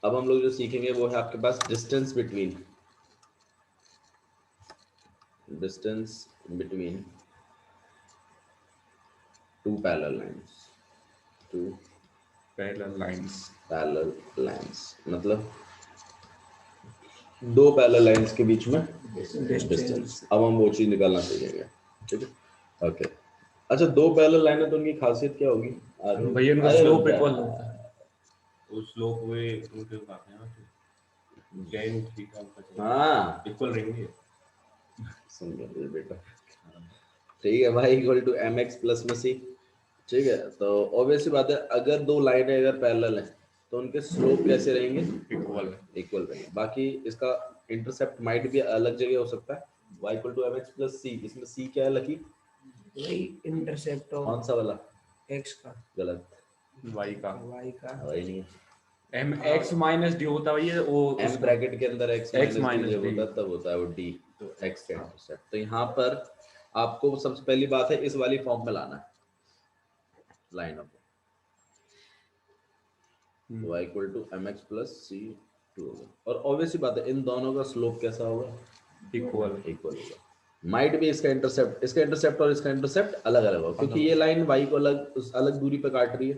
अब हम लोग जो सीखेंगे वो है आपके पास distance between two parallel lines मतलब दो पैरेलल लाइंस के बीच में डिस्टेंस। अब हम वो चीज निकालना सीखेंगे, ठीक है? ओके, अच्छा, दो पैरेलल लाइन है तो उनकी खासियत क्या होगी भैया? उनका स्लोप इक्वल होता है। वो स्लोप वे उनके पास है ना, tan थीटा का हाँ इक्वल रहेंगे। समझ गए बेटा, ठीक है भाई, इक्वल टू mx प्लस में c, ठीक है? तो ऑब्वियसली बात है, अगर दो लाइनें अगर पैरेलल हैं तो उनके स्लोप कैसे रहेंगे? इक्वल रहेंगे। बाकी इसका इंटरसेप्ट माइट भी अलग जगह हो सकता है, y equal to mx plus c। इसमें c क्या है लकी? वही इंटरसेप्ट कौन सा वाला? x का, गलत, y का वही नहीं है। m x माइनस d होता है भैया, वो m ब्रैकेट के अंदर x x minus minus d d होता है तब होता है वो d, तो x का इंटरसेप्ट। तो यहाँ पर आपको सबसे पहली बात है इस वाली फॉर्म में लाना है लाइनों को, y equal to mx plus c 2 होगा। और ऑब्वियसली बात है इन दोनों का स्लोप कैसा होगा? इक्वल होगा। माइट भी इसका इंटरसेप्ट और इसका इंटरसेप्ट अलग अलग होगा, क्योंकि ये लाइन y को अलग दूरी पे काट रही है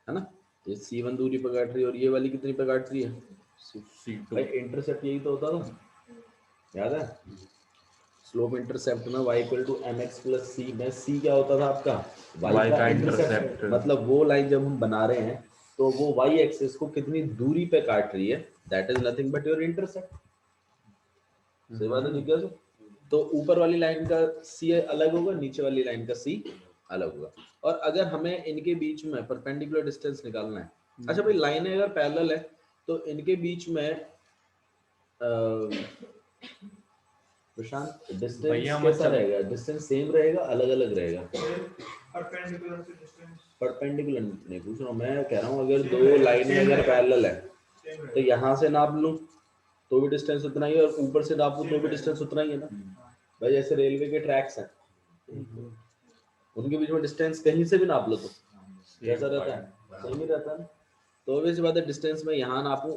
ना? ये c1 दूरी पे काट रही है और ये वाली कितनी पे काट रही है? c2। भाई इंटरसेप्ट यही तो होता था, याद है? स्लोप इंटरसेप्ट में y equal to mx plus c में c क्या होता था आपका? y का इंटरसेप्ट। इंटरसेप्ट। मतलब वो लाइन जब हम बना रहे हैं तो वो y एक्सिस को कितनी दूरी पे काट रही है, that is nothing but your intercept. सही बात है जिज्ञासु? तो ऊपर वाली लाइन का c अलग होगा, नीचे वाली लाइन का c अलग होगा। और अगर हमें इनके बीच में परपेंडिकुलर डिस्टेंस निकालना है, अच्छा भाई लाइनें अगर पैरेलल है तो इनके बीच में प्रशांत डिस्टेंस कैसा रहेगा? डिस्टेंस सेम रहेगा, अलग अलग रहेगा? परपेंडिकुलर नहीं पूछ रहा हूँ मैं, कह रहा हूँ अगर दो लाइनें अगर पैरेलल है तो यहाँ से नाप लूं तो भी डिस्टेंस उतना ही है और ऊपर से नापूं तो भी डिस्टेंस उतना ही है ना भाई। जैसे रेलवे के ट्रैक्स हैं, उनके बीच में डिस्टेंस कहीं से भी नाप लो तो कैसा रहता है? सेम ही रहता है ना। तो ऑब्वियसली बात है डिस्टेंस में यहाँ नापूं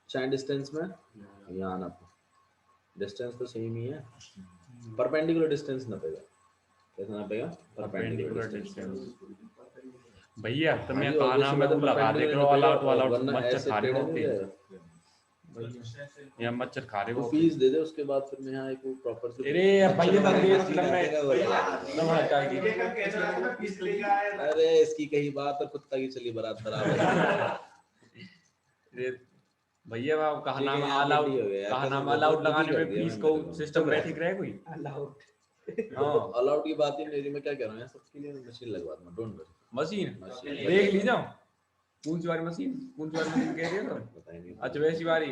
चाहे डिस्टेंस में यहाँ नापूं, डिस्टेंस तो सेम ही है। परपेंडिकुलर डिस्टेंस नापेगा, कैसा नापेगा? Perpendicular distance. भैया तो मैं हाँ, कहना मैं वो लगा दे करो ऑल आउट वरना मच्छर ऐसे खा रहे टेढ़ा होते नहीं हैं जाएगा। या मच्छर खा रहे वो होते फीस दे दे, उसके बाद फिर मैं यहाँ एक प्रॉपर से अरे भैया तो दे अरे इसकी कहीं बात और कुत्ता की चली बारात बराबर। भैया आप कहा ठीक है, नाम यहाँ ऑल पे आउट, डी हो गया, कहा नाम कसम ऑल आउट दुखी लगाने कर में दिया फीस मैंने को तेरे को। सिस्टमैटिक रहे कोई। अलाउड हां अलाउड की बात ही नहीं, मैं क्या कह रहा हूँ यार, सबके लिए मशीन लगवा दूंगा, डोंट वरी। मशीन देख लीजिए कौन सी वाली मशीन कह रही हो? पता ही नहीं। अच्छा वैसी वाली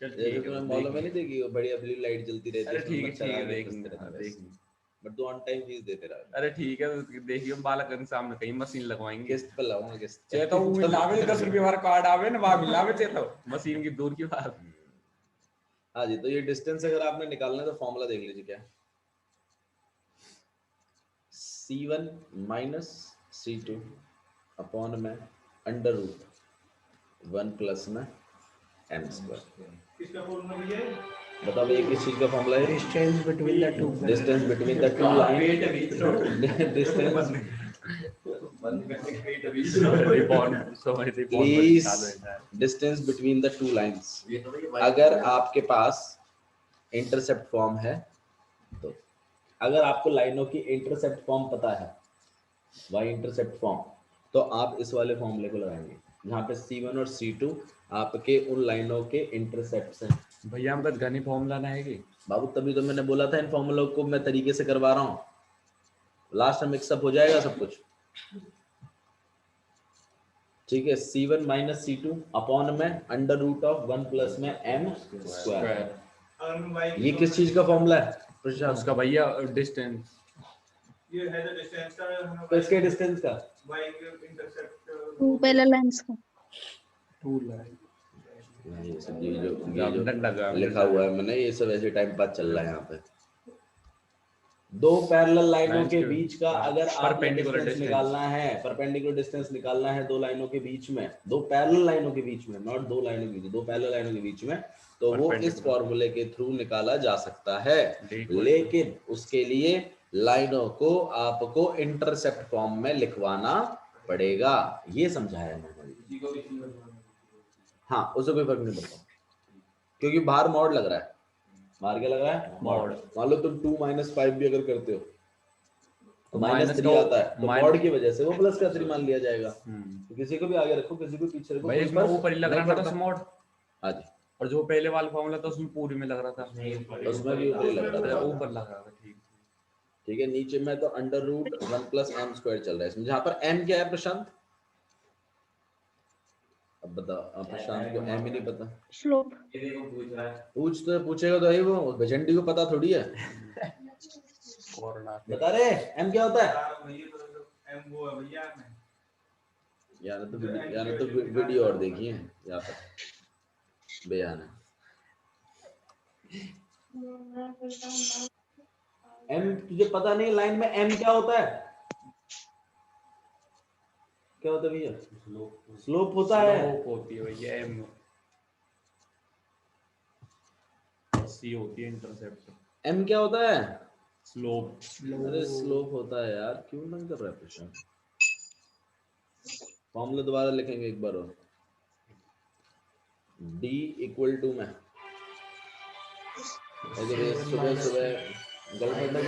चल जैसे ठीक तुम्हें है मॉलों में नहीं देखी वो बढ़िया ब्लू लाइट जलती रहती है, अरे ठीक है मच्छर आगे देख फंसते रहते हैं, देख बट तू ऑन टाइम फीस देते रहा। अरे ठीक है तो देखिए बालक के सामने कहीं मशीन लगवाएंगे, किस्त पे लगाऊंगा, किस्त पे। चाहे तो वो मिलावे 10 रुपए वाला कार्ड आवे ना वहां मिलावे चाहे तो मशीन की दूर की बात। हाँ जी, तो ये डिस्टेंस अगर आपने निकालना है तो फॉर्मूला देख लीजिए क्या है। C1 माइनस C2 अपॉन में अंडर रूट 1 प्लस में m स्क्वायर। किसका फॉर्मूला भी है? बताओ ये किस चीज का फॉर्मूला है? Distance between the two distance please distance between the two lines. अगर आपके पास इंटरसेप्ट फॉर्म है तो, अगर आपको लाइनों की इंटरसेप्ट फॉर्म पता है, y इंटरसेप्ट फॉर्म, तो आप इस वाले फॉर्मूले को लगाएंगे जहाँ पे C1 और C2 आपके उन लाइनों के इंटरसेप्ट्स हैं। भैया हम बस घनी फॉर्मूला ना है कि बाबू तभी तो मैंने बोला था इन फॉर्मूलों को मैं तरीके से करवा रहा हूँ, लास्ट में मिक्सअप हो जाएगा सब कुछ। ठीक है, C1 माइनस C2 अपॉन में अंडर रूट ऑफ 1 प्लस में m स्क्वायर। ये किस चीज का फॉर्मूला है प्रशांत? उसका भैया डिस्टेंस, ये है द डिस्टेंस का, किसके डिस्टेंस का? y intercept two parallel lines का। Two line. ये सब ये जो लिखा हुआ है मैंने, ये सब ऐसे टाइम पास चल रहा है यहाँ पे। दो पैरेलल लाइनों Lines के के- बीच का अगर आपको Perpendicular डिस्टेंस distance. निकालना है, परपेंडिकुलर डिस्टेंस निकालना है दो लाइनों के बीच में, दो पैरेलल लाइनों के बीच में, नॉट दो लाइनों के बीच, दो पैरेलल लाइनों के बीच में, तो वो इस Perpendicular. फॉर्मूले के थ्रू निकाला जा सकता है। D equal to- लेकिन उसके लिए लाइनों को आपको इंटरसेप्ट फॉर्म में लिखवाना पड़ेगा, ये समझाया है मैंने। हाँ, उससे कोई फर्क नहीं पड़ता, क्योंकि बाहर मॉड लग रहा है। बाहर क्या लग रहा है? मॉड। मान लो तुम 2 - 5 भी अगर करते हो तो माइनस -3 आता है, तो माइन- मॉड की वजह से वो प्लस का 3 मान लिया जाएगा। हम्म। तो किसी को भी आगे रखो, किसी को पीछे रखो, भाई कोई इसमें फर्क ऊपर ही लग नहीं रहा था पड़ता। स्मॉड, हाँ जी, और जो पहले वाला फॉर्मूला था उसमें पूरी में लग रहा था, उसमें भी ऊपर ही लग रहा था। ऊपर लग रहा था। ठीक ठीक है, नीचे में तो √1 + m² चल रहा है इसमें, जहाँ पर m क्या है प्रशांत? अब बताओ, अब प्रशांत को m ही नहीं पता। स्लोप। पूछेगा तो है वो, बजंडी को पता थोड़ी है। बता रहे m क्या होता है? यार तो वीडियो और देखिए यहाँ पर बयान है। m तुझे पता नहीं लाइन में m क्या होता है? क्या होता है भैया? स्लोप होता है। स्लोप होती है भैया, एम सी होती है इंटरसेप्ट। m क्या होता है? स्लोप। अरे स्लोप होता है यार, क्यों नहीं कर रहा है प्रश्न? फॉर्मूला दोबारा लिखेंगे एक बार और। d = में अगर सुबह सुबह गर्लफ्रेंड को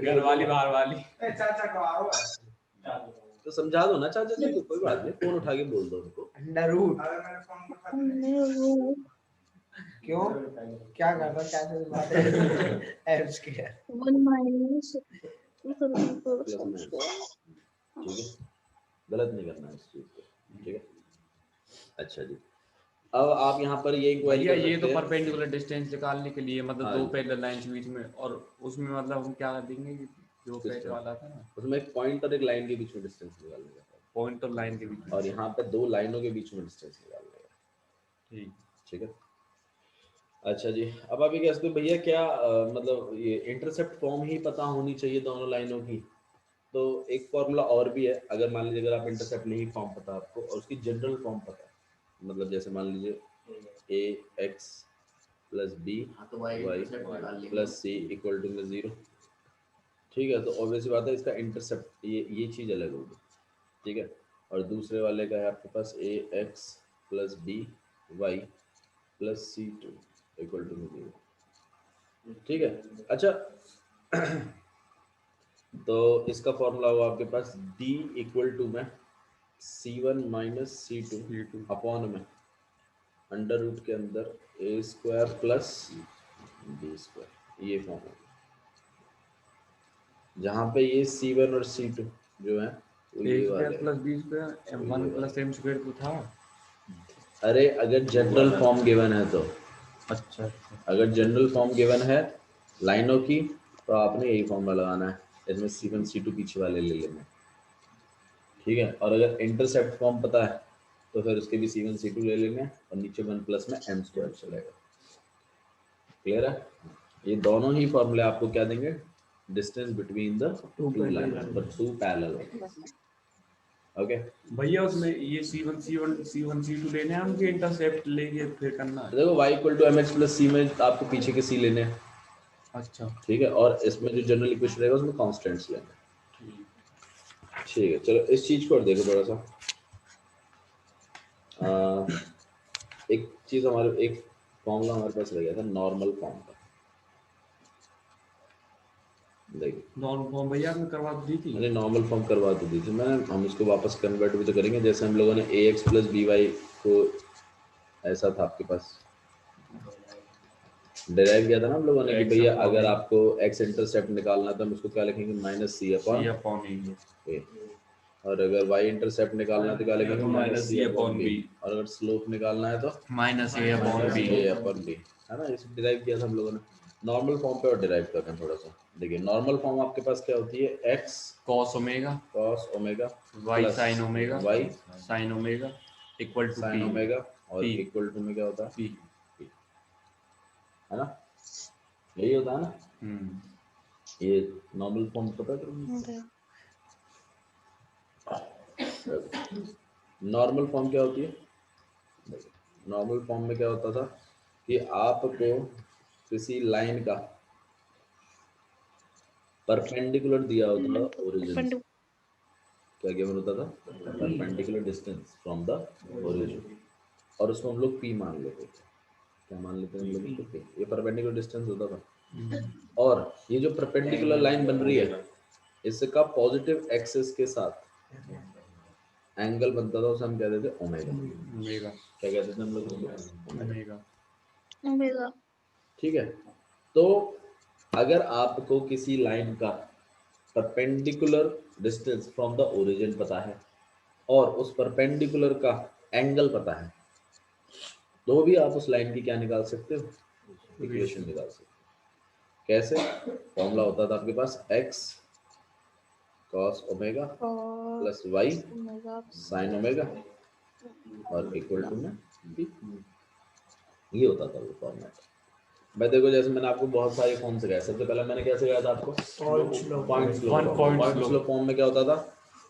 घर वाली बाहर वाली। तो समझा दो ना चाचा जी को, कोई बात नहीं, फोन उठा के बोल दो उनको। अंडर रूट क्यों, क्या कर रहा, क्या चल बात है एप्स के? 1 माइनस प्लस में, ठीक है, गलत नहीं करना है इस चीज को, ठीक है। अच्छा जी, अब आप यहाँ पर ये इंक्वायरी भैया कर ये सकते तो हैं। परपेंडिकुलर डिस्टेंस निकालने के लिए, मतलब हाँ दो जी। पैरेलल लाइन के बीच में, और उसमें मतलब हम क्या देंगे कि जो किस पहले तरह? वाला था ना, उसमें एक पॉइंट और एक लाइन के बीच में डिस्टेंस निकालने का है, पॉइंट और लाइन के बीच में। और यहाँ पे दो लाइनों के बीच में डिस्टेंस निकालने का, ठीक। ठीक है। अच्छा जी, अब आप ये कह सकते हो भैया क्या मतलब ये इंटरसेप्ट फॉर्म ही पता होनी चाहिए दोनों लाइनों की? तो एक फॉर्मूला और भी है, अगर मान लीजिए अगर आप इंटरसेप्ट नहीं फॉर्म पता आपको और उसकी जनरल फॉर्म पता है, मतलब जैसे मान लीजिए ax + b y + c = 0, ठीक है, तो ऑब्वियस बात है इसका इंटरसेप्ट ये चीज़ अलग होगी, ठीक है। और दूसरे वाले का है आपके पास ax + b y + c2 = 0, ठीक है। अच्छा तो इसका फॉर्मूला हुआ आपके पास d = में c1 - c2 अपॉन में अंडर रूट के अंदर a² + b², ये फॉर्म है, जहाँ पे ये c1 और c2 जो है वो ये वाले हैं। a² + b² m1 + m² तो था। अरे अगर जनरल फॉर्म गिवन है तो, अच्छा। अगर जनरल फॉर्म गिवन है लाइनों की, तो आपने यही फॉर्मूला लगाना है, इसमें c1 c2 पीछे वाले ले लेना, ठीक है। और अगर इंटरसेप्ट फॉर्म पता है तो फिर उसके भी c1 c2 ले लेंगे और नीचे 1 प्लस में m² चलेगा। क्लियर है? ये दोनों ही फॉर्मूले आपको क्या देंगे? Distance between the two lines, the two parallel lines. Okay, भैया उसमें ये C1 C2 लेने हैं, उनके इंटरसेप्ट लेके फिर करना है। देखो y = mx + c में आपको पीछे के c लेने हैं, अच्छा ठीक है, और इसमें जो जनरल इक्वेशन रहेगा उसमें कांस्टेंट्स लेने, ठीक है। चलो इस चीज को और देखो थोड़ा सा। एक चीज हमारे एक फॉर्मूला हमारे पास रह गया था नॉर्मल फॉर्म का, देखिए नॉर्मल फॉर्म भैया आपने करवा दी थी। मैंने नॉर्मल फॉर्म करवा तो दी थी मैं, हम इसको वापस कन्वर्ट भी तो करेंगे। जैसे हम लोगों ने ax + by को ऐसा था आपके पास डिराइव किया था ना हम लोगों ने कि X भैया upon अगर E। आपको x इंटरसेप्ट निकालना है तो हम इसको क्या लिखेंगे -c/a, और अगर y इंटरसेप्ट निकालना है तो क्या लिखेंगे -c/b, और अगर स्लोप निकालना है तो -a/b, है ना। इसे डिराइव किया था हम लोगों ने। नॉर्मल फॉर्म पे और डिराइव करते हैं थोड़ा सा। देखिए नॉर्मल फॉर्म आपके पास क्या होती है? x cos omega cos omega y sin omega y sin omega equal to sin omega और P. इक्वल टू में क्या होता है, P. है ना, यही होता है ना। हम्म। ये नॉर्मल फॉर्म पता है तुम्हें? नॉर्मल फॉर्म क्या होती है? नॉर्मल फॉर्म में क्या होता था कि आपको किसी लाइन का परपेंडिकुलर दिया होता था ओरिजिन से। क्या गिवन होता था? Perpendicular distance from the origin, और उसको हम लोग पी मान लेते थे। क्या मान लेते हैं हम लोग इसको? P। ये परपेंडिकुलर डिस्टेंस होता था। और ये जो परपेंडिकुलर लाइन बन रही है, इसका पॉजिटिव एक्सिस के साथ एंगल बनता था, उसे हम कहते थे ओमेगा। ओमेगा। क्या कहते थे हम लोग उसको? ओमेगा। ओमेगा। ठीक है। तो अगर आपको किसी लाइन का perpendicular distance from the origin पता है और उस परपेंडिकुलर का एंगल पता है, तो भी आप उस लाइन की क्या निकाल सकते हो? इक्वेशन निकाल सकते हो। कैसे? फॉर्मूला होता था आपके पास x cos omega plus y omega sin omega और इक्वल टू में b। ये होता था वो फॉर्मेट। भाई देखो, जैसे मैंने आपको बहुत सारे फॉर्म सिखाए। सबसे पहले मैंने क्या सिखाया था आपको? Point slope. Point slow. One point point slope. Slow form में क्या होता था?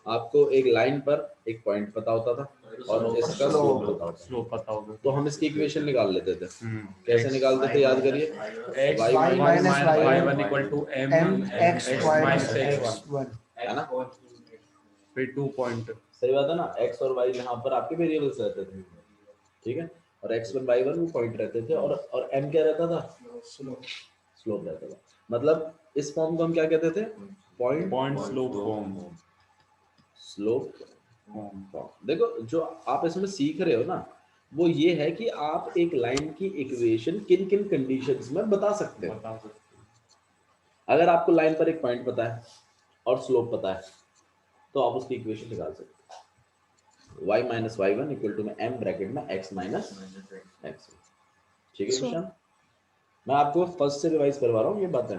आपको एक लाइन पर एक पॉइंट पता होता था और इसका Slope. स्लोप पता होता था। स्लो पता होगा। तो हम इसकी इक्वेशन निकाल लेते थे। हम्म। कैसे निकालते थे, याद करिए? X y y minus minus y1 y1 equal to m m x x minus minus x1, x1. है ना? फिर 2 पॉइंट। सही बात है ना। x और y यहाँ पर आपके वेरिएबल्स रहते थे, ठीक है, और x1 y1 वो पॉइंट रहते थे, और m क्या रहता था? स्लोप रहता था। मतलब इस फॉर्म को हम क्या कहते थे? Point slope form. Slope form. देखो, जो आप इसमें सीख रहे हो ना, वो ये है कि आप एक लाइन की इक्वेशन किन किन कंडीशंस में बता सकते हो। बता सकते हैं। अगर आपको लाइन पर एक पॉइंट पता है और स्लोप पता है, तो आप उसकी इक्वेशन निकाल सकते हो। y minus Y one equal to में m ब्रैकेट में x माइनस x। ठीक है निशान? मैं आपको फर्स्ट से रिवाइज करवा रहा हूँ ये बातें,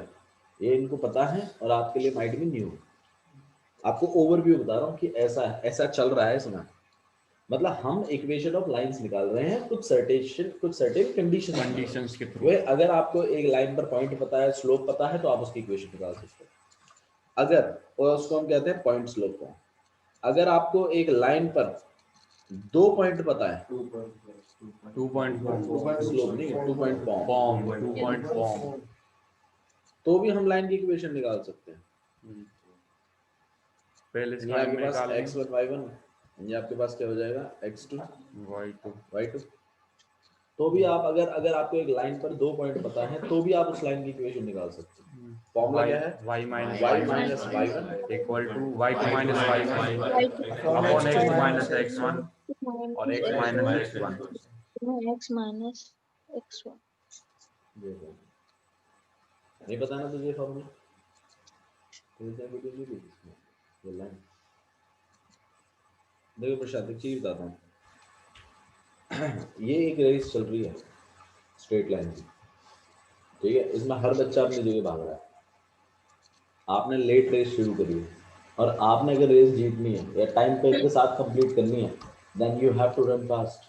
ये इनको पता है और आपके लिए माइंड में न्यू। आपको ओवरव्यू बता रहा हूँ कि ऐसा है, ऐसा चल रहा है इसमें। मतलब हम इक्वेशन ऑफ लाइंस निकाल रहे हैं कुछ सर्टेन कंडीशंस के थ्रू। वे अगर आपको एक लाइन पर पॉइंट पता है, स्लोप पता है, तो आप उसकी इक्वेशन निकाल सकते हो। अगर, और उसको हम कहते हैं पॉइंट स्लोप फॉर्म। अगर आपको एक लाइन पर 2 पॉइंट पता है, 2 पॉइंट स्लोप नहीं, 2 point form, form 2 point form. तो भी हम लाइन की इक्वेशन निकाल सकते हैं। पहले ये इसका आपके पास निकाल x1 y1, ये आपके पास क्या हो जाएगा? x2 y2। y2। तो भी आप अगर आपको एक लाइन पर 2 पॉइंट पता है, तो भी आप उस लाइन की इक्वेशन निकाल सकते हैं। फॉर्मूला क्या है? y minus y minus y1 equal to y2 minus y1 upon x minus x1 और x minus x1। x minus x1। नहीं पता ना तुझे फॉर्मूला? ये लाइन देखो प्रशांत, एक चीज बताता हूँ। ये एक रेस चल रही है स्ट्रेट लाइन की, ठीक है, इसमें हर बच्चा अपनी जगह भाग रहा है। आपने लेट रेस शुरू करी है और आपने अगर रेस जीतनी है या टाइम पे के साथ कंप्लीट करनी है, then you have to run fast.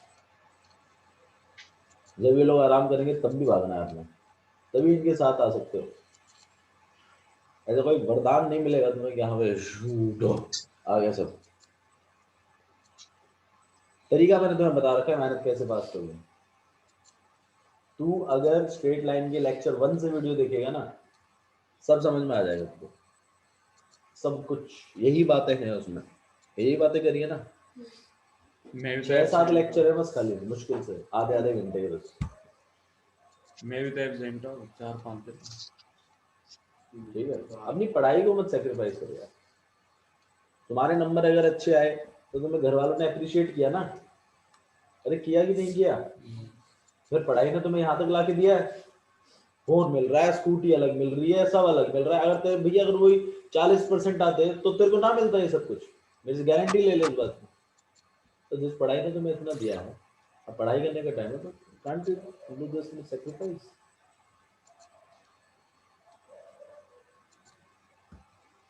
जब ये लोग आराम करेंगे तब भी भागना है आपने, तभी इनके साथ आ सकते हो। ऐसा कोई वरदान नहीं मिलेगा तुम्हें कि हाँ भाई शूट आ गया सब। तरीका मैंने तुम्हें बता रखा है मेहनत कैसे पास करोगे। तू अगर स्ट्रेट लाइन के लेक्चर 1 से वीडियो देखेगा ना, सब समझ में आ जाएगा तुमको, सब कुछ यही बातें हैं उसमें, यही बातें करिए ना। मैं भी 6-7 लेक्चर है बस, खाली मुश्किल से आधे घंटे के बस। मैं भी तो एब्सेंट हूँ 4-5 दिन। ठीक है, अपनी पढ़ाई को मत सेक्रीफाइस करो यार। तुम्हारे नंबर अगर अच्छे आए तो तुम्हें घर वालों ने अप्रिशिएट किया ना, अरे किया कि नहीं किया? फिर पढ़ाई ने तुम्हें यहाँ तक ला के दिया है। फोन मिल रहा है, स्कूटी अलग मिल रही है, सब अलग मिल रहा है। अगर तेरे भैया अगर वही 40% आते तो तेरे को ना मिलता ये सब कुछ, मेरे से गारंटी ले ले इस बात की। तो जिस पढ़ाई ने तुम्हें इतना दिया है, अब पढ़ाई करने का टाइम है, तो can't you do just sacrifice.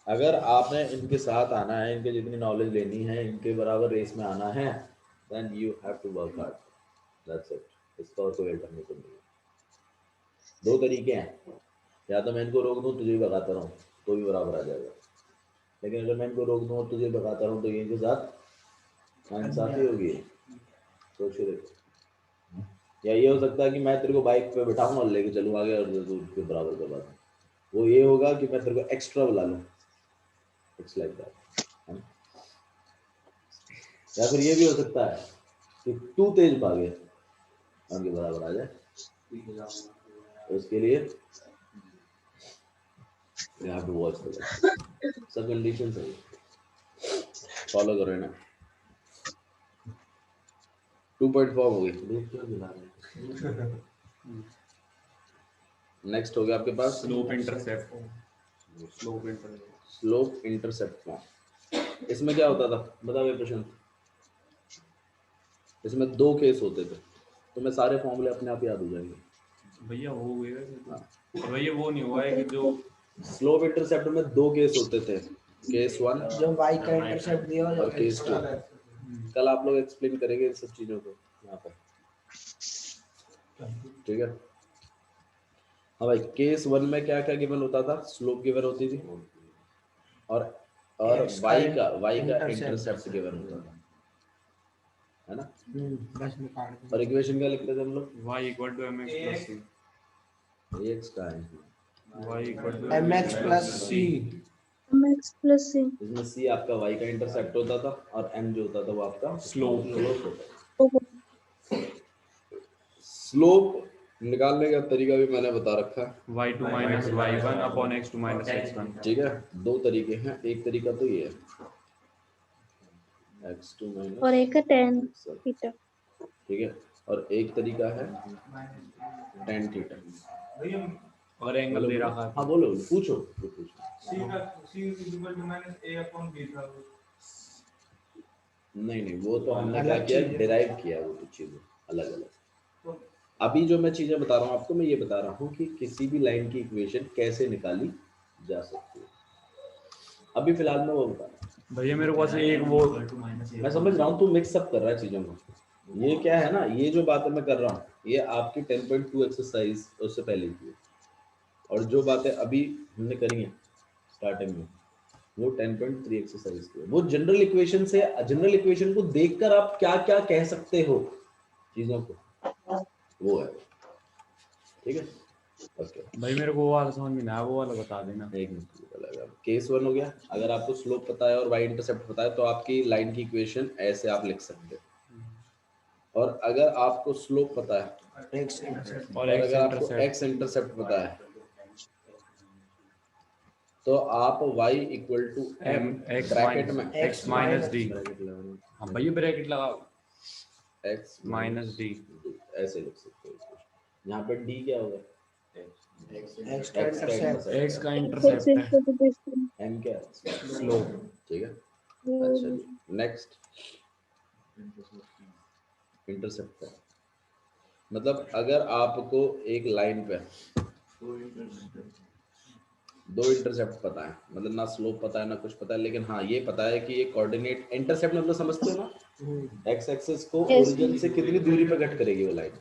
अगर आपने इनके साथ आना है, इनके जितनी नॉलेज लेनी है, इनके बराबर रेस में आना है, then you have to work hard. That's it, इसका और कोई अल्टरनेटिव नहीं है। दो तरीके हैं, या तो मैं इनको रोक दूं तुझे भगाता रहूं तो भी बराबर आ जाएगा, लेकिन अगर मैं इनको रोक दूं और तुझे भगाता रहूं तो ये इनके साथ नाइंसाफी होगी। सोच के देखो। या ये हो सकता है कि मैं तेरे को बाइक पे बिठाऊं और लेके चलूं आगे और तू उसके बराबर करवा दूं, वो ये होगा कि मैं तेरे को एक्स्ट्रा बुला लूं, इट्स लाइक दैट। या फिर ये भी हो सकता है कि तू तेज भागे उनके बराबर आ जाए, तो उसके लिए you have to watch the ball। सब कंडीशंस है, फॉलो करो ना। 2.4 हो गई। नेक्स्ट हो गया आपके पास slope intercept. Slope intercept slope intercept form. इसमें क्या होता था बता भाई प्रशांत? इसमें दो केस होते थे, तुम्हें सारे फॉर्मूले अपने आप याद हो जाएंगे भैया हो गए। हाँ। और भैया वो नहीं हुआ है कि जो स्लोप इंटरसेप्ट में दो केस होते थे, केस 1 जो y का इंटरसेप्ट दिया हो और केस 2। कल आप लोग एक्सप्लेन करेंगे इन सब चीजों को यहाँ पर, ठीक है? हाँ भाई, केस 1 में क्या क्या गिवन होता था? स्लोप गिवन होती थी और X का y का intercept इंटरसेप्ट गिवन होता था, है ना? बस निकाल दो। और इक्वेशन क्या लिखते थे हम लोग? y equal to mx plus c। ax का है, y equal to mx plus c। mx plus c। इसमें c आपका y का इंटरसेप्ट होता था और m जो होता था वो आपका Slope। होता था। स्लोप निकालने का तरीका भी मैंने बता रखा है, y2 minus y1 upon x2 minus x1। ठीक है? दो तरीके हैं, एक तरीका तो ये है x2 माइनस और एक है tan थीटा। ठीक है, और एक तरीका है tan थीटा। और एंगल दे रखा हाँ है। बोलो, पूछो जो पूछो। नहीं वो तो हमने क्या अलग किया, चीज़ है। डिराइव किया वो कुछ चीजें अलग अलग। अभी जो मैं चीजें बता रहा हूँ आपको, मैं ये बता रहा हूँ कि किसी भी लाइन की इक्वेशन कैसे निकाली जा सकती है। अभी फिलहाल मैं वो बता रहा हूँ। भैया मेरे पास एक वो मैं समझ रहा हूँ तू मिक्स अप कर रहा है चीजों को। ये क्या है ना, ये जो बातें मैं कर रहा हूँ ये आपकी 10.2 एक्सरसाइज उससे पहले की है, और जो बातें अभी हमने करी हैं स्टार्टिंग में वो 10.3 एक्सरसाइज की है। वो जनरल इक्वेशन से, जनरल इक्वेशन को देखकर आप क्या क्या कह सकते हो चीजों को, वो है, ठीक है? ओके, भाई मेरे को वो वाला समझ में नहीं आया, वो वाला बता देना। एक मिनट। केस 1 हो गया, अगर आपको स्लोप पता है और वाई इंटरसेप्ट पता है तो आपकी लाइन की इक्वेशन ऐसे आप लिख सकते हो। और अगर आपको स्लोप पता है x intercept और और x अगर आपको इंटरसेप्ट एक्स इंटरसेप्ट पता है तो आप y equal to m x bracket में x माइनस d। ब्रैकेट लगाना, हाँ भैया ब्रैकेट लगाओ। x minus d। ऐसे लिख सकते हो इसको। यहाँ पे d क्या होगा? x का x का इंटरसेप्ट इंटरसेप्ट x का x इंटरसेप्ट है। equal to distance। m क्या है? स्लोप। ठीक है, अच्छा जी। नेक्स्ट इंटरसेप्ट है, मतलब अगर आपको एक लाइन पे दो इंटरसेप्ट पता है, मतलब ना स्लोप पता है ना कुछ पता है, लेकिन हाँ ये पता है कि ये कोऑर्डिनेट इंटरसेप्ट मतलब समझते हो ना, एक्स एक्सिस को Yes। ओरिजिन से कितनी दूरी पे कट करेगी वो लाइन,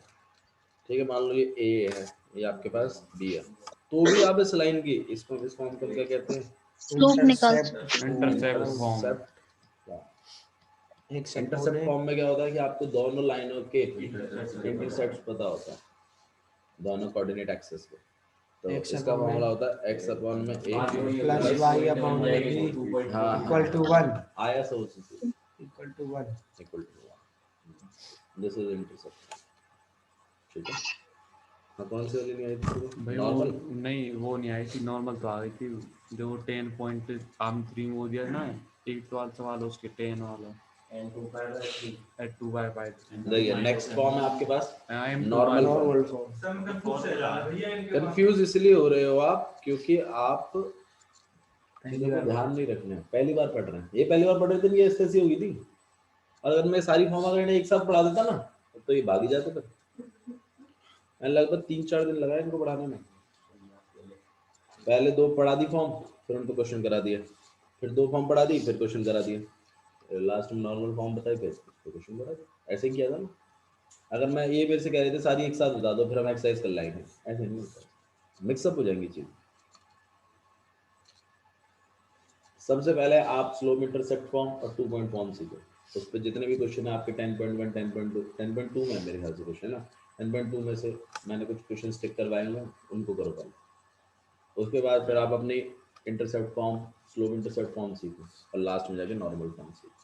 ठीक है? मान लो ये ए है, ये आपके पास बी है, तो भी आप इस लाइन की इस फॉर्म को क्या कहते हैं? स्लोप निकाल इंटरसेप्ट फॉर्म। एक इंटरसेप्ट फॉर्म में क्या होता है कि आपको दोनों लाइनों के इंटरसेप्ट पता होता है, दोनों कोऑर्डिनेट एक्सिस के। तो X इसका upon में फॉर्मूला होता है x अपॉन में a plus y upon b equal to 1 आया सोच equal to 1। Equal to 1, this is intercept, ठीक है? हाँ, कौन सी वाली नहीं आई थी? भाई नॉर्मल। वो नहीं, वो नहीं आई थी, नॉर्मल तो आ गई थी। जो 10 पॉइंट आम 3 वो दिया ना, एक वाला सवाल उसके 10 वाला at 2 by 5। देखिए नेक्स्ट फॉर्म है आपके पास I am normal form. Normal form confuse इसलिए हो रहे हो आप क्योंकि आप चीजों को ध्यान नहीं रखने, पहली बार पढ़ रहे हैं। ये पहली बार पढ़ रहे थे, ये ऐसी होगी थी, और अगर मैं सारी फॉर्म अगर इन्हें एक साथ पढ़ा देता ना तो ये भाग ही जाते थे। मैंने लगभग 3-4 दिन लगाए इनको पढ़ाने में। पहले 2 पढ़ा दी फॉर्म, फिर उनको क्वेश्चन करा दिया, फिर 2 फॉर्म पढ़ा दी, फिर क्वेश्चन करा दिए, लास्ट में नॉर्मल फॉर्म बताई, फिर क्वेश्चन करा दिया। ऐसे ही किया था ना। अगर मैं ए बी से कह रहे थे सारी एक साथ बता दो फिर हम एक्सरसाइज कर लाएंगे, ऐसे नहीं होता, मिक्सअप हो जाएंगी चीज। सबसे पहले आप स्लोप इंटरसेप्ट फॉर्म और 2 पॉइंट फॉर्म सीखो। उस पर जितने भी क्वेश्चन है आपके 10.1 10.2 10.2 में मेरे ख्याल से क्वेश्चन है ना, 10.2 में से मैंने कुछ क्वेश्चन टिक करवाए हैं, उनको करो पहले। उसके बाद फिर आप अपनी intercept form, slope intercept form सीखो और लास्ट में जाके नॉर्मल फॉर्म सीखो।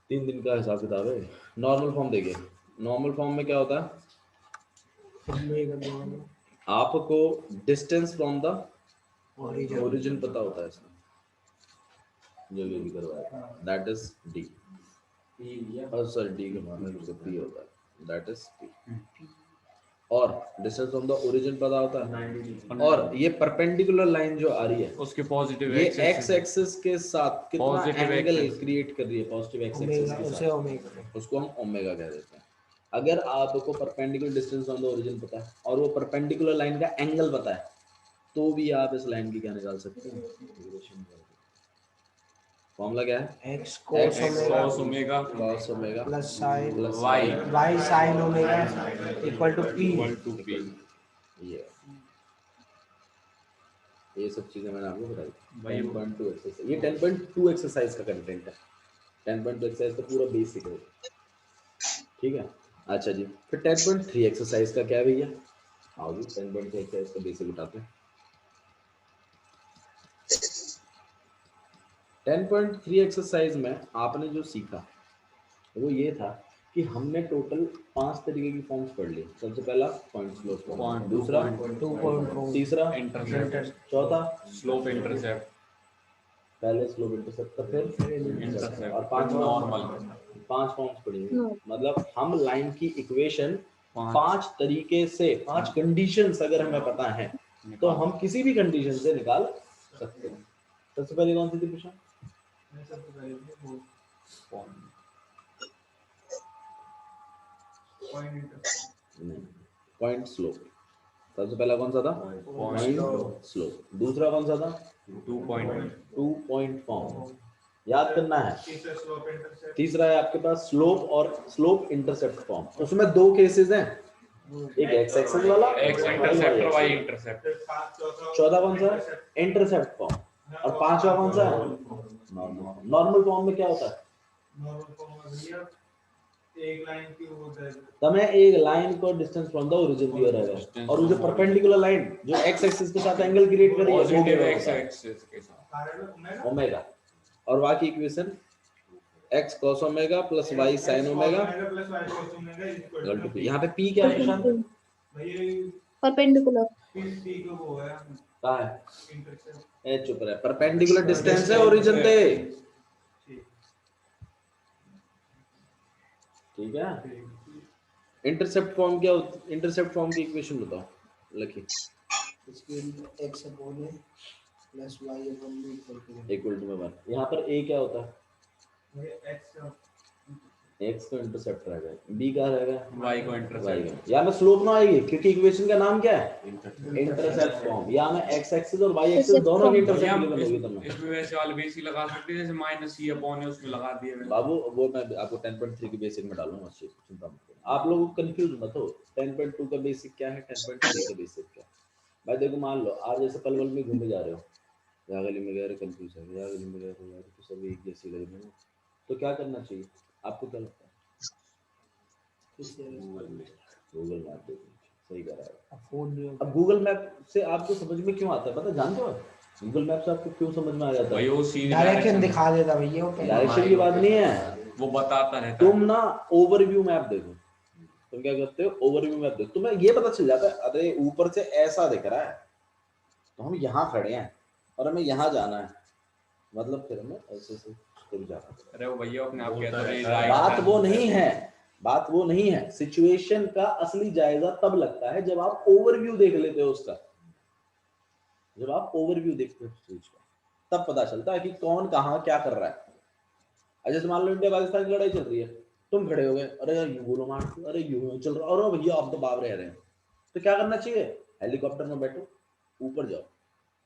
3 दिन का हिसाब किताब है। नॉर्मल फॉर्म देखिए, नॉर्मल फॉर्म में क्या होता है, आपको डिस्टेंस फ्रॉम द ओरिजिन पता होता है इसमें, जो भी करवाया दैट इज डी, और सॉरी डी के मामले में पी होता है, दैट इज पी। और डिस्टेंस फ्रॉम द ओरिजिन पता होता है, और ये परपेंडिकुलर लाइन जो आ रही है उसके पॉजिटिव ये एक्स एक्सिस के साथ कितना Positive एंगल axis. क्रिएट कर रही है, पॉजिटिव एक्स एक्सिस के उसे साथ, ओमेगा उसको हम ओमेगा कह देते हैं। अगर आपको perpendicular distance from the origin पता है और वो परपेंडिकुलर लाइन का एंगल पता है, तो भी आप इस लाइन की क्या निकाल सकते हैं, फॉर्मूला क्या है, X cos omega cos omega plus sine plus y Y sine omega equal to P. To P. ये सब चीजें मैंने आपको बताई। भाई 10.2 एक्सरसाइज, ये 10.2 एक्सरसाइज का कंटेंट है। 10.2 एक्सरसाइज का पूरा बेसिक है, ठीक है। अच्छा जी, फिर 10.3 एक्सरसाइज का क्या है भैया, आओ जी 10.3 एक्सरसाइज का बेसिक उठाते हैं। 10.3 एक्सरसाइज में आपने जो सीखा वो ये था कि हमने टोटल 5 तरीके की फॉर्म्स पढ़ ली। सबसे पहला पॉइंट स्लोप फॉर्म, Point, दूसरा 2.4 तीसरा इंटरसेप्ट, चौथा स्लोप इंटरसेप्ट, पहले स्लोप इंटरसेप्ट था, फिर इंटरसेप्ट और पांचवा नॉर्मल। 5 फॉर्म्स पढ़ी। No. मतलब हम लाइन की इक्वेशन 5 5 तरीके से, 5 कंडीशंस अगर हमें पता है तो हम किसी भी कंडीशन से निकाल सकते हैं। सबसे पहले कौन सी थी पूछा, पॉइंट स्लोप। सबसे पहला कौन सा था, पॉइंट स्लोप। दूसरा कौन सा था, 2 पॉइंट 2 पॉइंट फॉर्म, याद करना है। तीसरा है आपके पास स्लोप और स्लोप इंटरसेप्ट फॉर्म। उसमें 2 केसेस हैं, एक एक्स एक्सिस वाला, एक्स इंटरसेप्ट और वाई इंटरसेप्ट। चौथा कौन सा, इंटरसेप्ट फॉर्म, और पांचवा कौन सा, नॉर्मल। नॉर्मल फॉर्म में क्या होता है, તમે एक लाइन को डिस्टेंस फ्रॉम द ओरिजिन दिया रहेगा और वो जो परपेंडिकुलर लाइन जो एक्स एक्सिस के साथ एंगल क्रिएट कर रही है वो पॉजिटिव क्या एक्स होता है, एक्सिस के साथ ओमेगा। और बाकी equation x cos omega plus y sin omega equal to p। यहाँ पे p क्या है निशान, Perpendicular. कहाँ है, ए चुप रहे, परपेंडिकुलर डिस्टेंस है ओरिजिन पे, ठीक है। इंटरसेप्ट फॉर्म क्या होती, इंटरसेप्ट फॉर्म की इक्वेशन बताओ, लिखिए। इसके x upon a plus y upon b equal to में 1। यहाँ पर a क्या होता है, x को इंटरसेप्ट रहेगा, b का रहेगा y को y इंटरसेप्ट। का। यहाँ में स्लोप ना आएगी क्योंकि इक्वेशन का नाम क्या है, इंटरसेप्ट फॉर्म। यहाँ में x एक्सिस और y एक्सिस दोनों की इंटरसेप्ट गिवन होगी तुमने। इसमें वैसे वाले बेस ही लगा सकते हैं, जैसे माइनस c अपॉन है उसमें लगा दिए मैंने। बाबू वो मैं आपको 10.3 के बेसिक में डालूंगा, उस चीज को चिंता मत करो। आप लोग कंफ्यूज मत हो, 10.2 का बेसिक क्या है, 10.3 का बेसिक क्या है। भाई देखो मान लो आप जैसे पलवल में घूमे जा रहे हो, यहाँ गली में गए रहे, कंफ्यूज है, यहाँ गली में गए रहे तो सभी एक जैसी लग रही है, तो क्या करना चाहिए आपको, क्या लगता है, गूगल मैप देखना सही कह रहा है। फोन अब गूगल मैप से आपको समझ में क्यों आता है पता, जानते हो गूगल मैप से आपको क्यों समझ में आ जाता भाई है, वो सीधी डायरेक्शन दिखा देता भैया वो डायरेक्शन की बात नहीं है, वो बताता रहता है। तुम ना ओवरव्यू मैप देखो। तुम क्या करते हो, ओवरव्यू मैप देखो, तुम्हें ये पता चल जाता है अरे ऊपर से ऐसा दिख रहा है तो हम यहाँ खड़े हैं और हमें यहाँ जाना है, मतलब फिर हमें ऐसे से फिर जाना है। अरे वो भैया अपने आप कहता है बात वो नहीं है, बात वो नहीं है। सिचुएशन का असली जायजा तब लगता है जब आप ओवरव्यू देख लेते हो उसका, जब आप ओवरव्यू देखते हो चीज का तब पता चलता है कि कौन कहाँ क्या कर रहा है। जैसे मान लो इंडिया पाकिस्तान की लड़ाई चल रही है, तुम खड़े हो गए, अरे यार यूं गोलो मार, अरे यूं चल रहा, अरे भैया आप तो बाप रह रहे हैं, तो क्या करना चाहिए, हेलीकॉप्टर में बैठो, ऊपर जाओ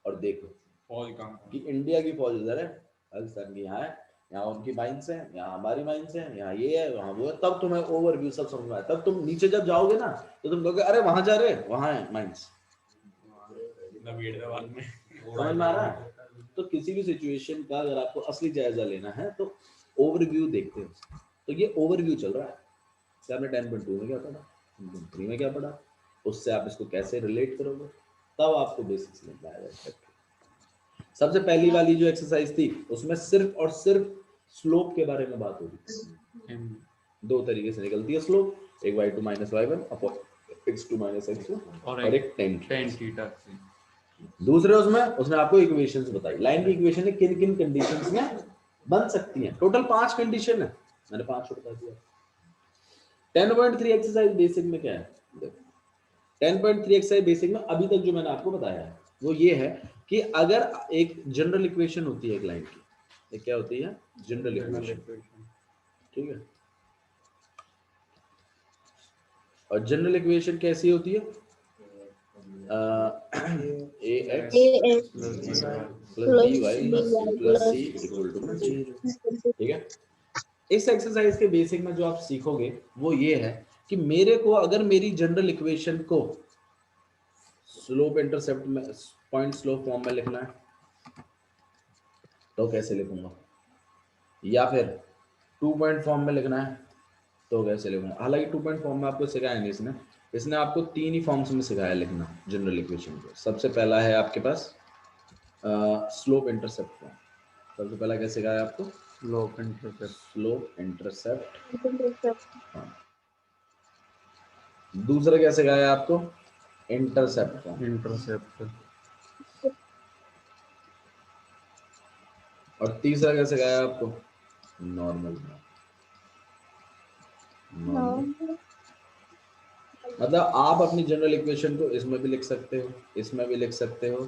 और देखो फौज काम कि इंडिया की फौज इधर है, पाकिस्तान की यहाँ है, यहाँ उनकी माइंस है, यहाँ हमारी माइंस है, यहाँ ये है, वहाँ वो है, तब तुम्हें ओवरव्यू सब समझ में आया। तब तुम नीचे जब जाओगे ना तो तुम कहोगे अरे वहां जा रहे, वहां है माइंस। समझ में आ रहा है? तो किसी भी सिचुएशन का अगर आपको असली जायजा लेना है तो ओवरव्यू देखते हो। तो ये ओवरव्यू चल रहा है कि आपने 10.2 में क्या पढ़ा, 10.3 में क्या पढ़ा, उससे आप इसको कैसे रिलेट करोगे, तब आपको बेसिक्स मिल पाएगा। सबसे पहली वाली जो एक्सरसाइज थी उसमें सिर्फ और सिर्फ स्लोप के बारे में बात हो रही है। दो तरीके से निकलती है स्लोप, एक y2 - y1 upon x2 - x1 और एक tan थीटा। दूसरे उसने आपको इक्वेशंस बताई, लाइन की इक्वेशन है किन किन कंडीशंस में बन सकती हैं। टोटल 5 कंडीशन है, मैंने 5 बता दिया। 10.3 एक्सरसाइज बेसिक में क्या है, देखो 10.3 एक्सरसाइज बेसिक में अभी तक जो मैंने आपको बताया है वो ये है कि अगर एक जनरल इक्वेशन होती है एक लाइन की, ये क्या होती है, जनरल इक्वेशन, ठीक है। और जनरल इक्वेशन कैसी होती है, ax plus by plus c equal to 0, ठीक है। इस एक्सरसाइज के बेसिक में जो आप सीखोगे वो ये है कि मेरे को अगर मेरी जनरल इक्वेशन को स्लोप इंटरसेप्ट में पॉइंट स्लोप फॉर्म में लिखना है तो कैसे लिखूंगा, या फिर 2 पॉइंट फॉर्म में लिखना है तो कैसे लिखूंगा। हालांकि 2 पॉइंट फॉर्म में आपको सिखाया नहीं इसने आपको 3 ही फॉर्म्स में सिखाया लिखना जनरल इक्वेशन को। सबसे पहला है आपके पास स्लोप इंटरसेप्ट फॉर्म। सबसे पहला क्या सिखाया आपको, स्लोप इंटरसेप्ट। दूसरा क्या सिखाया आपको, इंटरसेप्ट फॉर्म। और तीसरा क्या सिखाया आपको, नॉर्मल। मतलब आप अपनी जनरल इक्वेशन को इसमें भी लिख सकते हो, इसमें भी लिख सकते हो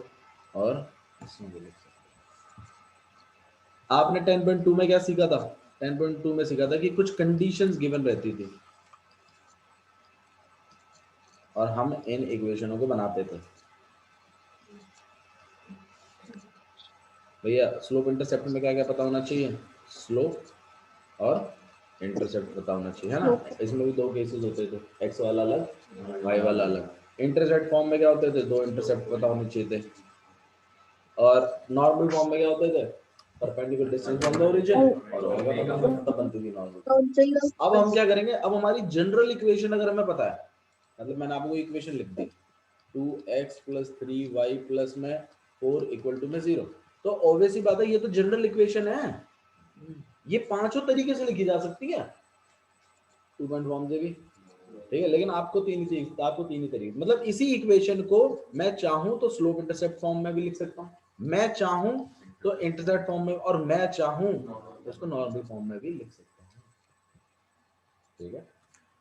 और इसमें भी लिख सकते हो। आपने 10.2 में क्या सीखा था, 10.2 में सीखा था कि कुछ कंडीशंस गिवन रहती थी और हम इन इक्वेशनों को बनाते थे। भैया स्लोप इंटरसेप्ट में क्या क्या पता होना चाहिए, स्लोप और इंटरसेप्ट पता होना चाहिए, है ना। इसमें भी 2 केसेस होते थे, एक्स वाला अलग वाई वाला अलग। इंटरसेप्ट फॉर्म में क्या होते थे, 2 इंटरसेप्ट पता होने चाहिए थे। और नॉर्मल फॉर्म में क्या होते थे, perpendicular distance from the origin और ओमेगा पता तब बनती थी नॉर्मल। अब हम क्या करेंगे, अब हमारी जनरल इक्वेशन अगर हमें पता है, मतलब मैंने आपको इक्वेशन लिख दी 2x + 3y + में 4 = में 0, तो ऑब्वियसली बात है ये तो जनरल इक्वेशन है, ये पांचों तरीके से लिखी जा सकती है 2 पॉइंट फॉर्म से भी, ठीक है। लेकिन आपको तीन ही तरीके, मतलब इसी इक्वेशन को मैं चाहूं तो स्लोप इंटरसेप्ट फॉर्म में भी लिख सकता हूं, मैं चाहूं तो इंटरसेप्ट फॉर्म में, और मैं चाहूं तो उसको नॉर्मल फॉर्म में भी लिख सकता हूं, ठीक है।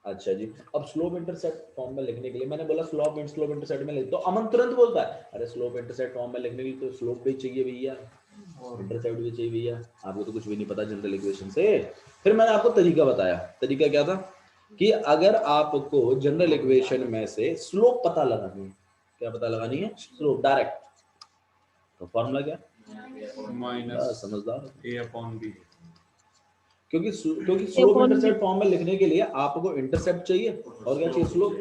अच्छा जी, अब स्लोप इंटरसेप्ट फॉर्म में लिखने के लिए मैंने बोला स्लोप इंटरसेप्ट में लिख, तो अमन तुरंत बोलता है अरे स्लोप इंटरसेप्ट फॉर्म में लिखने के लिए तो स्लोप भी चाहिए भैया और इंटरसेप्ट भी चाहिए भैया, आपको तो कुछ भी नहीं पता जनरल इक्वेशन से। फिर मैंने आपको तरीका बताया, तरीका क्या था कि अगर आपको जनरल इक्वेशन में से स्लोप पता लगानी है, क्या पता लगानी है, स्लोप डायरेक्ट, तो फॉर्मूला क्या, माइनस, समझदार, a/b। क्योंकि स्लोप इंटरसेप्ट फॉर्म में लिखने के लिए आपको इंटरसेप्ट चाहिए और क्या चाहिए, स्लोप।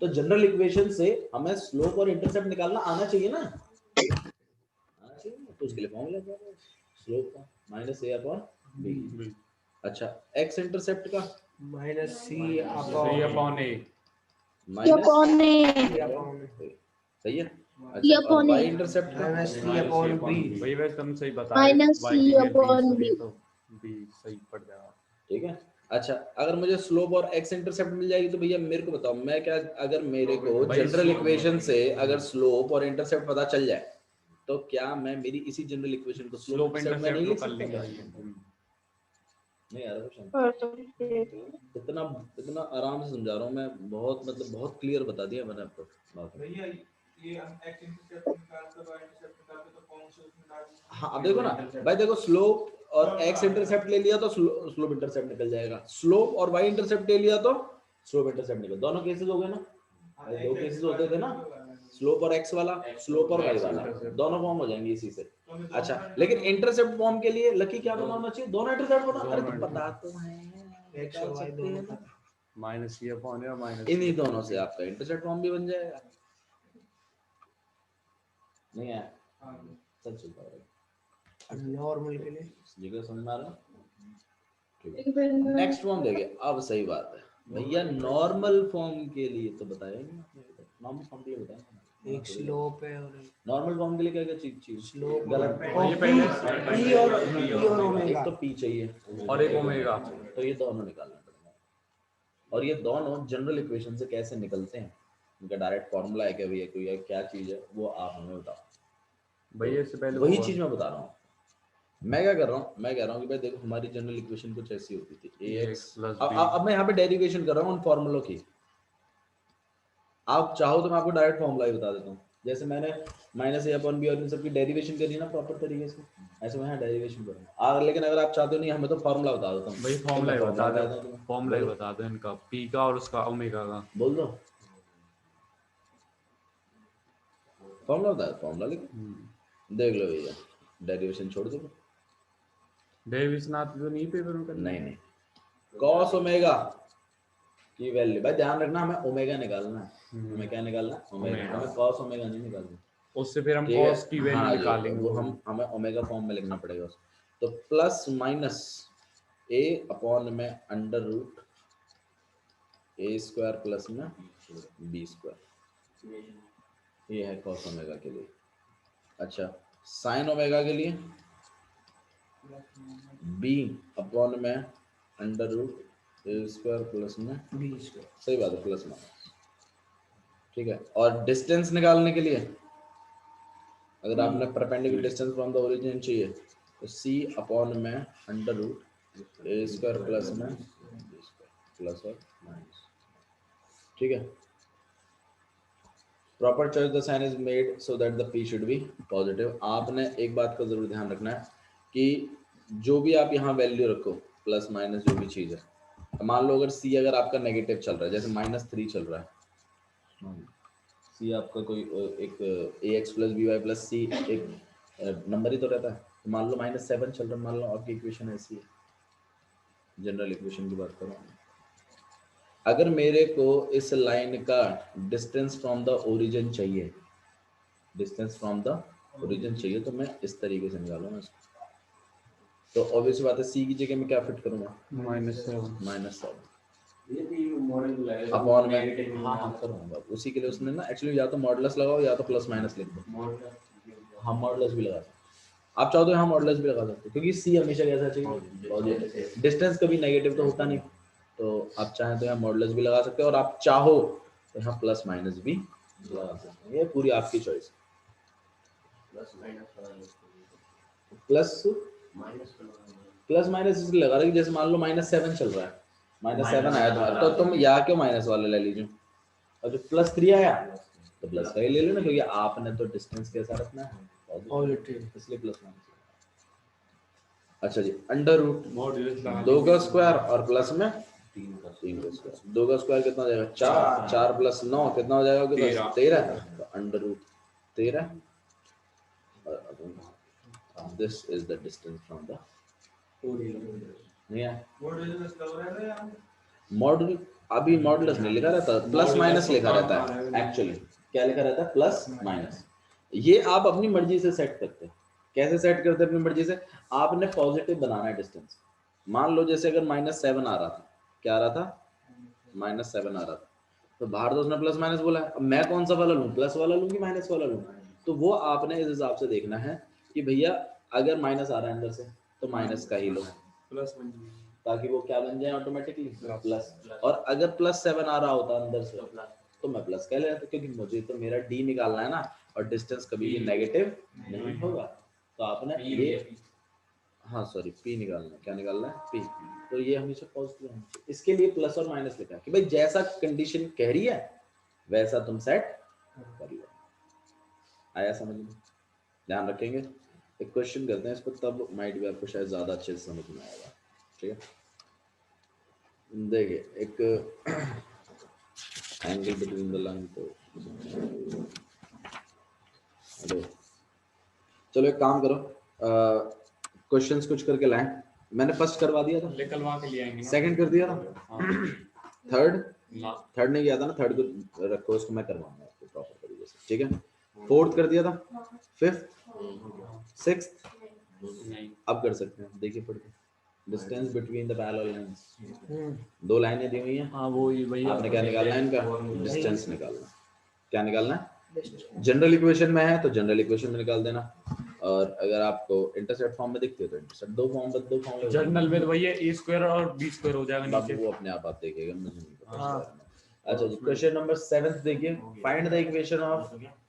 तो जनरल इक्वेशन से हमें स्लोप और इंटरसेप्ट निकालना आना चाहिए ना, आना चाहिए ना, तो उसके लिए फॉर्मूला क्या है, स्लोप का -a/b। अच्छा, एक्स इंटरसेप्ट का -c/a सही है। अच्छा, और y इंटरसेप्ट का -c/b। वही वैसे तुम सही बता रहे, y की वैल्यू तो b सही पड़ जाएगा, ठीक है। अच्छा, अगर मुझे स्लोप और x इंटरसेप्ट मिल जाएगी तो भैया मेरे को बताओ, मैं क्या, अगर मेरे को जनरल इक्वेशन से अगर स्लोप और इंटरसेप्ट पता चल जाए तो क्या मैं मेरी इसी जनरल इक्वेशन को स्लोप इंटरसेप्ट में नहीं लिख सकता? नहीं यार, इतना आराम से समझा रहा हूँ मैं, बहुत मतलब बहुत क्लियर बता दिया मैंने आपको बात। भैया ये हम x इंटरसेप्ट निकालते y इंटरसेप्ट निकालते तो कौन से उसमें डालेंगे? हाँ, अब देखो ना भाई, देखो स्लोप और x इंटरसेप्ट ले लिया तो स्लोप इंटरसेप्ट निकल जाएगा, स्लोप और y इंटरसेप्ट ले लिया तो स्लोप इंटरसेप्ट निकल, दोनों केसेस हो गए ना, दो केसेस होते थे ना, स्लोप और x वाला, स्लोप और y वाला, दोनों फॉर्म हो जाएंगे इसी से। अच्छा, लेकिन इंटरसेप्ट फॉर्म के लिए लकी क्या बनाना होना चाहिए? दोनों इंटरसेप्ट बना। अरे तुम बता तो है, X और Y दोनों का। माइनस ये अपॉन है और माइनस इन्हीं दोनों से आपका इंटरसेप्ट फॉर्म भी बन जाएगा। नहीं है सब चलता है नॉर्मल के लिए जगह समझ में आ रहा है। नेक्स्ट फॉर्म देखिए, अब सही बात है भैया, नॉर्मल फॉर्म के लिए तो बताया नहीं आपने, नॉर्मल फॉर्म के लिए बताया। एक स्लोप है और नॉर्मल फॉर्म के लिए क्या क्या चीज स्लोप गलत ये पहले P और एक ओमेगा। तो p चाहिए और एक ओमेगा। तो ये दोनों निकालना पड़ेगा। और ये दोनों जनरल इक्वेशन से कैसे निकलते हैं, इनका डायरेक्ट फॉर्मूला है क्या भैया, कोई है क्या चीज है, वो आप हमें बताओ। भैया इससे पहले वही वो- चीज मैं बता रहा हूँ। मैं क्या कर रहा हूँ, मैं कह रहा हूँ कि भाई देखो हमारी जनरल इक्वेशन कुछ ऐसी होती थी ax plus b। अब मैं यहाँ पे डेरिवेशन कर रहा हूँ उन फॉर्मूलों की। आप चाहो तो मैं आपको डायरेक्ट फॉर्मूला ही बता देता हूँ। जैसे मैंने माइनस ए अपॉन बी और इन सब की डेरिवेशन करी ना प्रॉपर तरीके से, ऐसे मैं यहाँ डेरिवेशन करूँगा। लेकिन अगर आप चाहते हो नहीं, हमें तो फॉर्मूला बता देता हूँ। भाई फॉर्मूला ही बता दो, तुम्हें। फॉर्मूला ही बता दो इनका, p का और उसका ओमेगा का। बोल दो फॉर्मूला बता दो, फॉर्मूला लिख देख लो भैया, डेरिवेशन छोड़ दो। डेरिवेशन आती तो नहीं पेपर में करनी। नहीं कॉस ओमेगा की वैल्यू, भाई ध्यान रखना हमें ओमेगा निकालना है। हमें क्या निकालना है? ओमेगा। हमें कॉस ओमेगा नहीं निकालना। उससे फिर हम ठीक है? कॉस की वैल्यू हाँ जी, निकालेंगे। वो हम हमें ओमेगा फॉर्म में लिखना पड़ेगा उसको। तो प्लस माइनस a अपॉन में under root a square plus में b स्क्वायर, ये है कॉस ओमेगा के लिए। अच्छा, साइन ओमेगा के लिए b अपॉन में under root a square plus में B स्क्वायर। सही बात है, प्लस माइनस। ठीक है, और डिस्टेंस निकालने के लिए अगर आपने perpendicular distance from the origin चाहिए तो c अपॉन में under root a square plus में b स्क्वायर प्लस और माइनस। ठीक है, proper choice the sign is made so that the p should be positive. आपने एक बात का जरूर ध्यान रखना है कि जो भी आप यहाँ वैल्यू रखो प्लस माइनस जो भी चीज है, मान लो अगर c अगर आपका नेगेटिव चल रहा है, जैसे -3 चल रहा है, c आपका कोई एक ax plus B Y plus C एक नंबर ही तो रहता है, तो मान लो -7 चल रहा है, मान लो आपकी इक्वेशन ऐसी है, जनरल इक्वेशन की बात करो। अगर मेरे को इस लाइन का डिस्टेंस फ्रॉम द ओरिजिन चाहिए, डिस्टेंस फ्रॉम द ओरिजिन चाहिए, तो मैं इस तरीके से निकालूंगा इसको। तो ऑब्वियस बात है c की जगह में क्या फिट करूंगा? -7 अपॉन में हाँ करूंगा। उसी के लिए उसने ना एक्चुअली या तो मॉडुलस लगाओ या तो प्लस माइनस लिख दो। हाँ मॉडुलस भी लगा सकते, आप चाहो तो यहाँ मॉडुलस भी लगा सकते हो, क्योंकि c हमेशा कैसा चाहिए? पॉजिटिव। डिस्टेंस कभी नेगेटिव तो होता नहीं, तो आप चाहें तो यहाँ मॉडुलस भी लगा सकते हो, और आप चाहो तो यहाँ प्लस माइनस भी लगा सकते हैं। ये पूरी आपकी चॉइस। प्लस माइनस इसलिए लगा रहा है कि जैसे मान लो -7 चल रहा है, -7 आया तुम्हारा, तो तुम यहाँ क्यों माइनस वाले ले लीजिए, और जो +3 आया तो प्लस का ही ले लेना, क्योंकि आपने तो डिस्टेंस कैसा रखना है? पॉजिटिव, इसलिए प्लस माइनस। अच्छा जी, अंडर रूट 2 का स्क्वायर और प्लस में 3 का स्क्वायर। 2 का स्क्वायर कितना हो जाएगा? 4, 4 प्लस 9 कितना हो जाएगा? 13। तो under root 13, this is the distance from the model. अभी मॉडुलस नहीं लिखा रहता, प्लस माइनस लिखा रहता है। एक्चुअली क्या लिखा रहता है? Plus minus. ये आप अपनी मर्जी से सेट करते हैं। कैसे सेट करते हैं अपनी मर्जी से? आपने पॉजिटिव बनाना है डिस्टेंस। मान लो जैसे अगर -7 आ रहा था, क्या आ रहा था? -7 आ रहा था, तो बाहर तो उसने प्लस माइनस बोला है। अब मैं कौन सा वाला लूँ, प्लस वाला लूँ कि माइनस वाला लूँ? तो वो आपने इस हिसाब से देखना है कि भैया अगर माइनस आ रहा है अंदर से तो माइनस का ही लो, ताकि वो क्या बन जाए ऑटोमेटिकली प्लस। और अगर +7 आ रहा होता अंदर से तो मैं प्लस कह लेता, क्योंकि मुझे तो मेरा d निकालना है ना, और डिस्टेंस कभी भी नेगेटिव नहीं होगा। तो आपने ये हाँ सॉरी p निकालना है, क्या निकालना है? p। तो ये हमेशा पॉजिटिव होना चाहिए, इसके लिए प्लस और माइनस लिखा है कि भाई जैसा कंडीशन कह रही है वैसा तुम सेट कर लो। आया समझ में? ध्यान रखेंगे। एक क्वेश्चन करते हैं इसको, तब माइट भी आपको शायद ज्यादा अच्छे से समझ में आएगा। ठीक है, देखिए एक एंगल बिटवीन द लाइन, तो हेलो, चलो एक काम करो, क्वेश्चंस कुछ करके लाएं। मैंने फर्स्ट करवा दिया था, निकलवा के ले आएंगे ना। सेकंड कर दिया था, हाँ। थर्ड ना थर्ड नहीं किया था ना, थर्ड को रखो, उसको मैं करवाऊंगा आपको प्रॉपर तरीके से, ठीक है। फोर्थ कर दिया था, फिफ्थ, सिक्स्थ, नहीं, अब कर सकते हैं, देखिए पढ़ के। Distance between the parallel lines, दो लाइनें दी हुई हैं, हाँ वो ही भैया। आपने क्या निकालना है इनका, डिस्टेंस निकालना है। क्या निकालना है, जनरल इक्वेशन में है तो जनरल इक्वेशन में निकाल देना, और अगर आपको इंटरसेप्ट फॉर्म में दिखती है तो इंटरसेप्ट दो फॉर्म जनरल में तो भैया ए स्क्वायर और बी स्क्वायर हो जाएगा बाबू, नीचे। वो अपने आप देखेगा, मुझे नहीं पता हाँ। इसके बारे में। अच्छा जी, क्वेश्चन नंबर 7 देखिए, find the equation of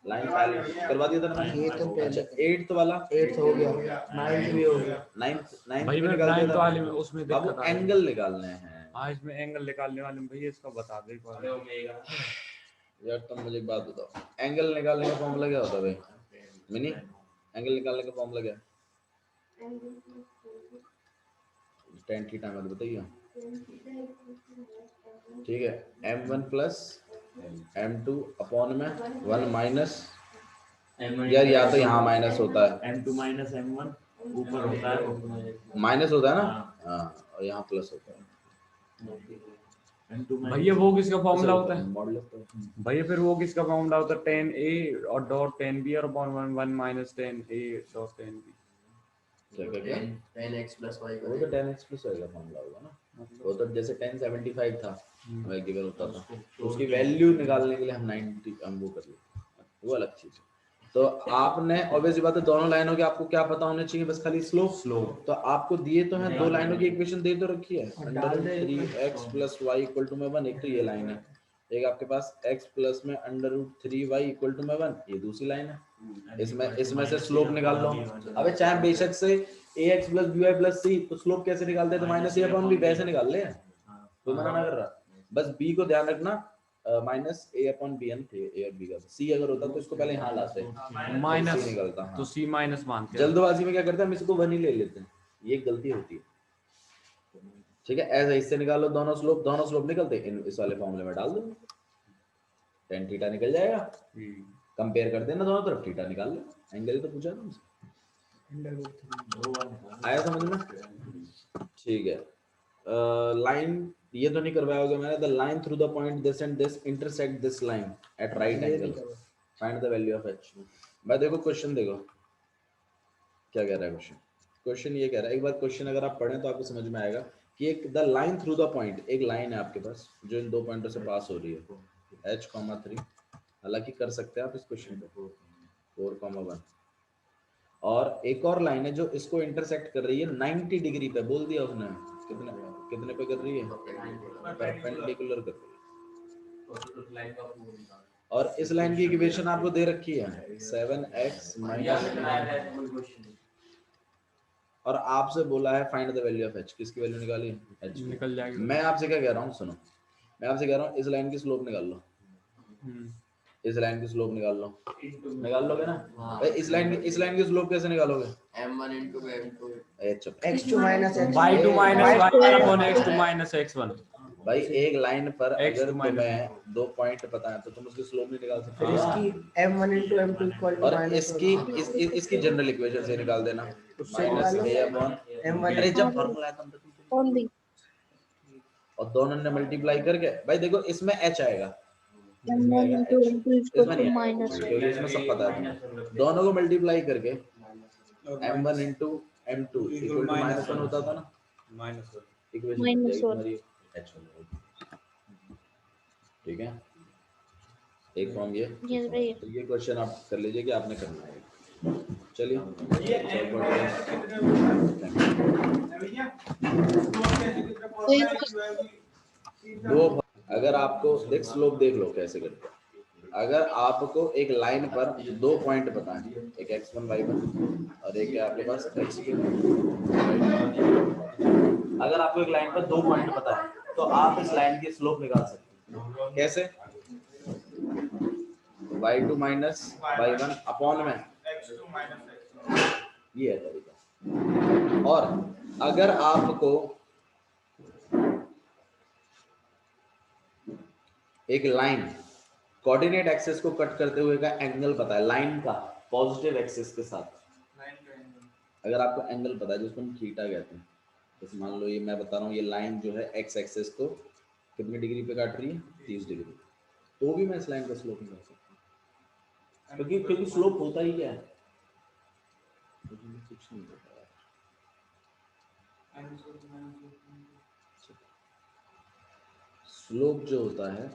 line parallel, करवा दिया था ना ये तो मैंने। अच्छा पहले 8th वाला, 8th हो गया, 9th भी हो गया। 9th भाई भी मैं निकाल 9th दिया वाले में था उसमें बाबू, दिक्कत आ रही है। एंगल निकालने हैं। हाँ इसमें एंगल निकालने वाले में भैया इसका बता दे एक बार। यार तुम मुझे एक बात बताओ, एंगल निकालने का फॉर्मूला क्या होता है भाई? मिनी, एंगल निकालने का फॉर्मूला क्या है? tan थीटा में बताइए, ठीक है। m1 प्लस m2 अपॉन में 1 माइनस, यार या तो यहाँ माइनस होता है, m2 माइनस m1 ऊपर होता है, माइनस होता है ना, हाँ, और यहाँ प्लस होता है। भैया वो किसका फॉर्मूला होता है? मॉडुलस तो भैया फिर वो किसका फॉर्मूला होता है? tan a और डॉट tan b और upon 1 minus tan a dot tan b। क्या 10x प्लस y वो तो 10x प्लस होएगा फॉर्मूला होगा ना, वो तो जैसे 1075 था हमें गिवन होता था, तो उसकी वैल्यू निकालने के लिए हम 90 हम वो कर लेते, वो अलग चीज है। तो आपने ऑब्वियसली बात है, दोनों लाइनों के आपको क्या पता होने चाहिए, बस खाली स्लोप। तो आपको दिए तो हैं, दो लाइनों की इक्वेशन दे तो रखी है, √3x + y = 1, एक तो ये लाइन है, एक आपके पास x प्लस में √3y = 1, ये दूसरी लाइन है। इसमें से स्लोप निकाल लो। अबे चाहे बेशक से ax + by + c, तो स्लोप कैसे निकालते हैं, तो -a/b वैसे निकाल ले, कोई मना ना कर रहा, बस b को ध्यान रखना, -a/b n थे, a और b का, c अगर होता तो इसको पहले यहाँ लाते, माइनस c निकलता, हाँ। तो c माइनस मानते हैं। जल्दबाजी में क्या करते हैं, हम इसको 1 ही ले लेते हैं, ये एक गलती होती है, ठीक है। ऐसे इससे निकालो दोनों स्लोप निकलते हैं, इस वाले फॉर्मूले में डाल दो, tan थीटा निकल जाएगा, कंपेयर कर देना दोनों तरफ, थीटा निकाल लो, एंगल तो पूछा था मुझसे, आया समझ में, ठीक है। लाइन ये तो नहीं करवाया होगा मैंने, the line through the point this and this intersect this line at right angle, find the value of h। मैं देखो क्वेश्चन देखो क्या कह रहा है क्वेश्चन ये कह रहा है, एक बार क्वेश्चन अगर आप पढ़ें तो आपको समझ में आएगा कि एक the line through the point, एक लाइन है आपके पास जो इन दो पॉइंटों से पास हो रही है, h, 3, हालांकि कर सकते हैं आप इस क्वेश्चन को 4, 1, और एक और लाइन है जो इसको इंटरसेक्ट कर रही है 90 डिग्री पे, बोल दिया उसने, कितने पे कर रही है, परपेंडिकुलर कर रही है, और इस लाइन की इक्वेशन आपको दे रखी है 7x - और आपसे बोला है find the value of h, किसकी वैल्यू निकाली है, h निकल जाएगी। मैं आपसे क्या कह रहा हूँ, सुनो, मैं आपसे कह रहा हूँ इस लाइन की स्लोप निकाल लो, इस लाइन की स्लोप निकाल लो, निकाल लोगे ना, भाई इस लाइन की स्लोप कैसे निकालोगे, m1 * m2 x2 minus x y2 minus y1 upon x2 minus x1। भाई एक लाइन पर X अगर to minus तुम्हें दो पॉइंट पता है तो तुम उसकी स्लोप नहीं निकाल सकते, फिर इसकी m1 * m2 = और माइनस इसकी जनरल इक्वेशन से निकाल देना, उससे -a/m1, m1 अरे जब फॉर्मूला है तुम On the और दोनों ने मल्टीप्लाई करके, भाई देखो इसमें h आएगा, M1 into M2 is equal इसमें to नहीं minus आएगा, क्योंकि इसमें सब पता है तुम्हें, दोनों को मल्टीप्लाई करके m1 * m2 = -1 होता था ना, इक्वेशन बन minus जाएगी 1. तुम्हारी h बन जाएगी, ठीक है। एक फॉर्म ये, Yes, भैया. तो ये क्वेश्चन आप कर लीजिए कि आपने करना है, चलिए दो, अगर आपको देख स्लोप देख लो कैसे करते हैं, अगर आपको एक लाइन पर दो पॉइंट पता है, एक x1 y1 और एक है आपके पास x2, अगर आपको एक लाइन पर दो पॉइंट पता है तो आप इस लाइन की स्लोप निकाल सकते हैं, कैसे, y2 माइनस y1 अपॉन में ये है तरीका। और अगर आपको एक लाइन कोऑर्डिनेट एक्सिस को कट करते हुए का एंगल पता है, लाइन का पॉजिटिव एक्सिस के साथ। लाइन का एंगल। अगर आपको एंगल पता है जिसको हम थीटा कहते हैं, जैसे मान लो ये मैं बता रहा हूँ, ये लाइन जो है एक्स एक्सिस को कितनी डिग्री पे काट रही है, 30 डिग्री, तो भी मैं इस लाइन का स्लोप निकाल सकता हूँ, क्योंकि स्लोप होता ही क्या है, कुछ नहीं होता है। स्लोप जो होता है